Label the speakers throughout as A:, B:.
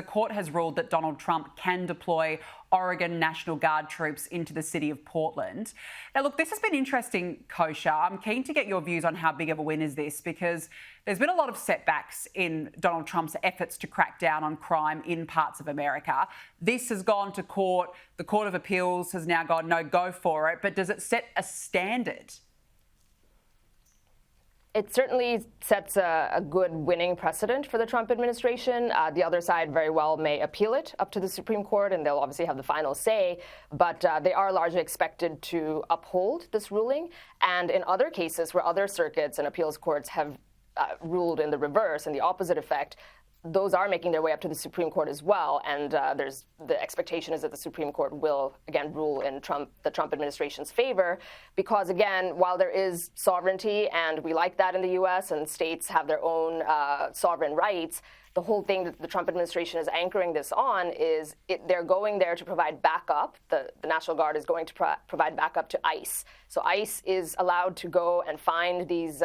A: The court has ruled that Donald Trump can deploy Oregon National Guard troops into the city of Portland. Now, look, this has been interesting, Kosha. I'm keen to get your views on how big of a win is this, because there's been a lot of setbacks in Donald Trump's efforts to crack down on crime in parts of America. This has gone to court. The Court of Appeals has now gone, no, go for it. But does it set a standard?
B: It certainly sets a good winning precedent for the Trump administration. The other side very well may appeal it up to the Supreme Court, and they'll obviously have the final say. But they are largely expected to uphold this ruling. And in other cases where other circuits and appeals courts have ruled in the reverse, in the opposite effect, those are making their way up to the Supreme Court as well. And the expectation is that the Supreme Court will, again, rule in the Trump administration's favor. Because, again, while there is sovereignty, and we like that in the U.S., and states have their own sovereign rights, the whole thing that the Trump administration is anchoring this on is they're going there to provide backup. The National Guard is going to provide backup to ICE. So ICE is allowed to go and find these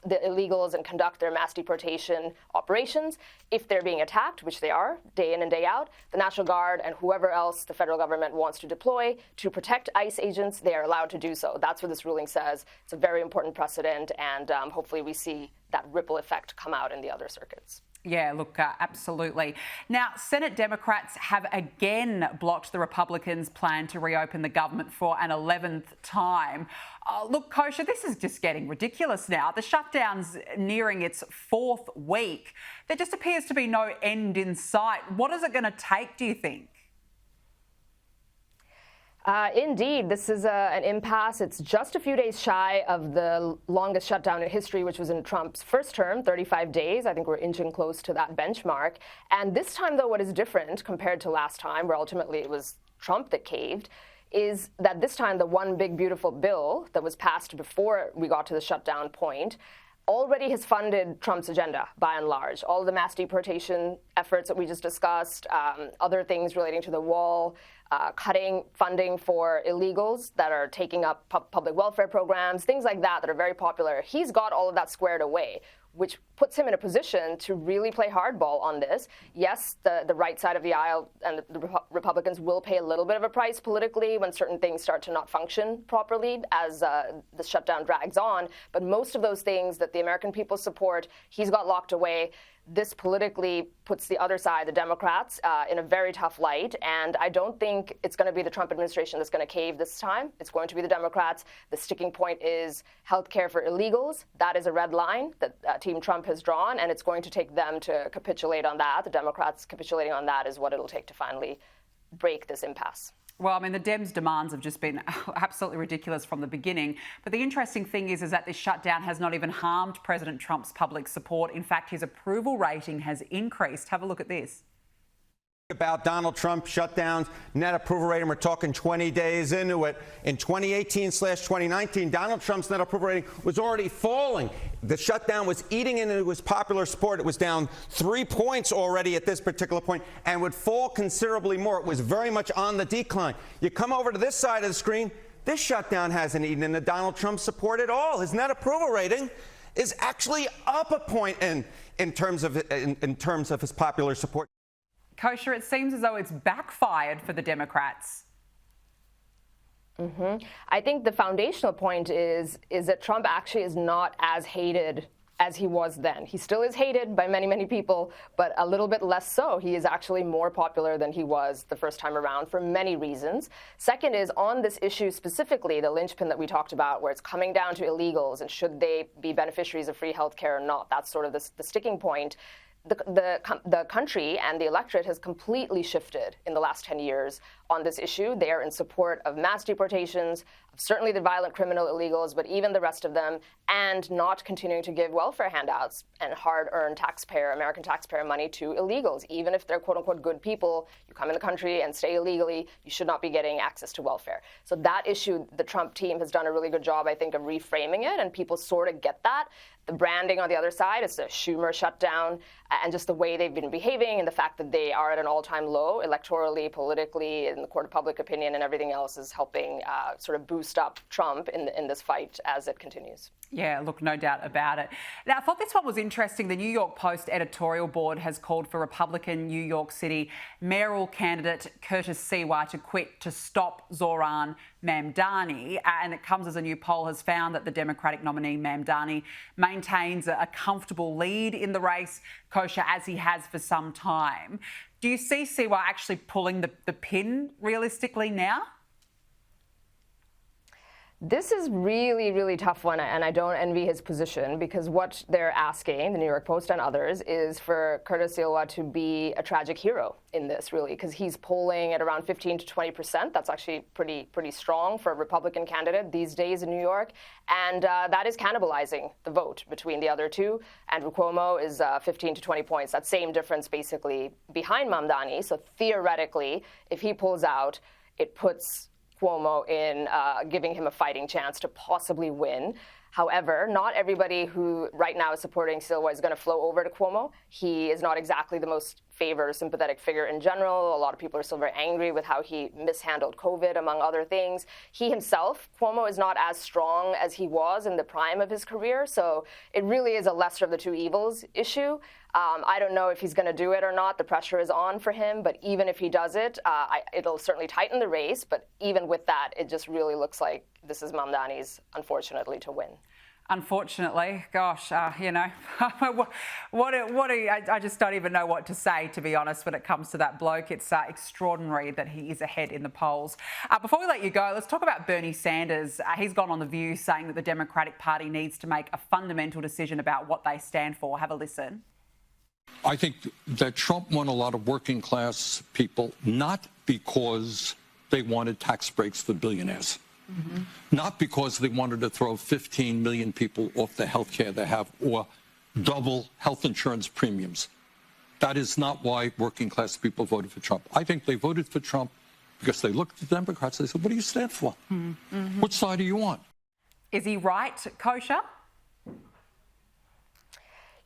B: the illegals and conduct their mass deportation operations. If they're being attacked, which they are, day in and day out, the National Guard and whoever else the federal government wants to deploy to protect ICE agents, they are allowed to do so. That's what this ruling says. It's a very important precedent, and hopefully we see that ripple effect come out in the other circuits.
A: Yeah, look, absolutely. Now, Senate Democrats have again blocked the Republicans' plan to reopen the government for an 11th time. Look, Kosha, this is just getting ridiculous now. The shutdown's nearing its 4th week. There just appears to be no end in sight. What is it going to take, do you think?
B: Indeed, this is an impasse. It's just a few days shy of the longest shutdown in history, which was in Trump's first term, 35 days. I think we're inching close to that benchmark. And this time, though, what is different compared to last time, where ultimately it was Trump that caved, is that this time the one big, beautiful bill that was passed before we got to the shutdown point already has funded Trump's agenda, by and large. All of the mass deportation efforts that we just discussed, other things relating to the wall, cutting funding for illegals that are taking up public welfare programs, things like that that are very popular. He's got all of that squared away, which puts him in a position to really play hardball on this. Yes, the right side of the aisle and the Republicans will pay a little bit of a price politically when certain things start to not function properly as the shutdown drags on. But most of those things that the American people support, he's got locked away. This politically puts the other side, the Democrats, in a very tough light. And I don't think it's going to be the Trump administration that's going to cave this time. It's going to be the Democrats. The sticking point is health care for illegals. That is a red line that Team Trump has drawn, and it's going to take them to capitulate on that. The Democrats capitulating on that is what it'll take to finally break this impasse.
A: Well, I mean, the Dems' demands have just been absolutely ridiculous from the beginning. But the interesting thing is that this shutdown has not even harmed President Trump's public support. In fact, his approval rating has increased. Have a look at this.
C: About Donald Trump shutdowns, net approval rating, we're talking 20 days into it. In 2018/2019, Donald Trump's net approval rating was already falling. The shutdown was eating into his popular support. It was down 3 points already at this particular point and would fall considerably more. It was very much on the decline. You come over to this side of the screen, this shutdown hasn't eaten into Donald Trump's support at all. His net approval rating is actually up a point in terms of his popular support.
A: Kosha, it seems as though it's backfired for the Democrats.
B: I think the foundational point is that Trump actually is not as hated as he was then. He still is hated by many, many people, but a little bit less so. He is actually more popular than he was the first time around for many reasons. Second is on this issue specifically, the linchpin that we talked about, where it's coming down to illegals and should they be beneficiaries of free health care or not. That's sort of the sticking point. The country and the electorate has completely shifted in the last 10 years on this issue. They are in support of mass deportations, of certainly the violent criminal illegals, but even the rest of them, and not continuing to give welfare handouts and hard-earned American taxpayer money to illegals. Even if they're quote-unquote good people, you come in the country and stay illegally, you should not be getting access to welfare. So that issue, the Trump team has done a really good job, I think, of reframing it, and people sort of get that. The branding on the other side is the Schumer shutdown and just the way they've been behaving and the fact that they are at an all-time low electorally, politically, in the court of public opinion, and everything else is helping sort of boost up Trump in this fight as it continues.
A: Yeah, look, no doubt about it. Now, I thought this one was interesting. The New York Post editorial board has called for Republican New York City mayoral candidate Curtis Siwa to quit to stop Zohran Mamdani. And it comes as a new poll has found that the Democratic nominee Mamdani maintains a comfortable lead in the race, Kosha, as he has for some time. Do you see Siwa actually pulling the pin realistically now?
B: This is really, really tough one, and I don't envy his position because what they're asking, the New York Post and others, is for Curtis Siwa to be a tragic hero in this, really, because he's polling at around 15 to 20%. That's actually pretty strong for a Republican candidate these days in New York, and that is cannibalizing the vote between the other two. Andrew Cuomo is 15 to 20 points. That same difference basically behind Mamdani. So theoretically, if he pulls out, it puts Cuomo in giving him a fighting chance to possibly win. However, not everybody who right now is supporting Siwa is going to flow over to Cuomo. He is not exactly the most favored or sympathetic figure in general. A lot of people are still very angry with how he mishandled COVID, among other things. He himself, Cuomo, is not as strong as he was in the prime of his career. So it really is a lesser of the two evils issue. I don't know if he's going to do it or not. The pressure is on for him. But even if he does it, it'll certainly tighten the race. But even with that, it just really looks like this is Mamdani's, unfortunately, to win.
A: Unfortunately, gosh, you know, I just don't even know what to say, to be honest, when it comes to that bloke. It's extraordinary that he is ahead in the polls. Before we let you go, let's talk about Bernie Sanders. He's gone on The View saying that the Democratic Party needs to make a fundamental decision about what they stand for. Have a listen.
D: I think that Trump won a lot of working class people, not because they wanted tax breaks for billionaires. Not because they wanted to throw 15 million people off the health care they have or double health insurance premiums. That is not why working class people voted for Trump. I think they voted for Trump because they looked at the Democrats and they said, what do you stand for? Which side are you on?
A: Is he right, Kosha?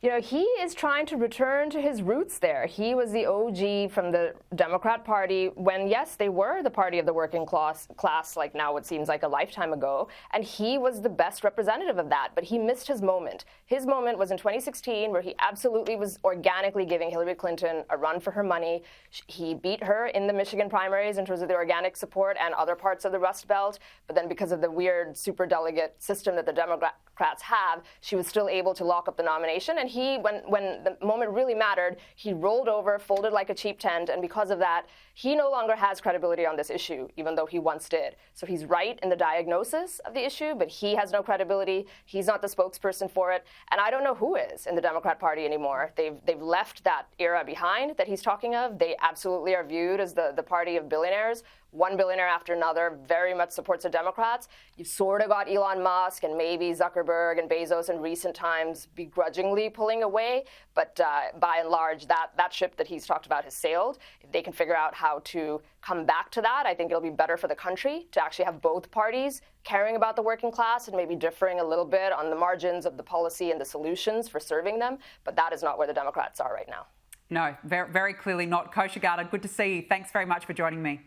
B: You know, he is trying to return to his roots there. He was the OG from the Democrat Party when, yes, they were the party of the working class, like now it seems like a lifetime ago. And he was the best representative of that. But he missed his moment. His moment was in 2016, where he absolutely was organically giving Hillary Clinton a run for her money. He beat her in the Michigan primaries in terms of the organic support and other parts of the Rust Belt. But then because of the weird superdelegate system that the Democrats have, she was still able to lock up the nomination. And he, when the moment really mattered, he rolled over, folded like a cheap tent, and because of that, he no longer has credibility on this issue, even though he once did. So he's right in the diagnosis of the issue, but he has no credibility. He's not the spokesperson for it, and I don't know who is in the Democrat Party anymore. They've left that era behind that he's talking of. They absolutely are viewed as the party of billionaires. One billionaire after another very much supports the Democrats. You've sort of got Elon Musk and maybe Zuckerberg and Bezos in recent times begrudgingly pulling away. But by and large, that ship that he's talked about has sailed. If they can figure out how to come back to that, I think it'll be better for the country to actually have both parties caring about the working class and maybe differing a little bit on the margins of the policy and the solutions for serving them. But that is not where the Democrats are right now.
A: No, very, very clearly not. Kosha Gada, good to see you. Thanks very much for joining me.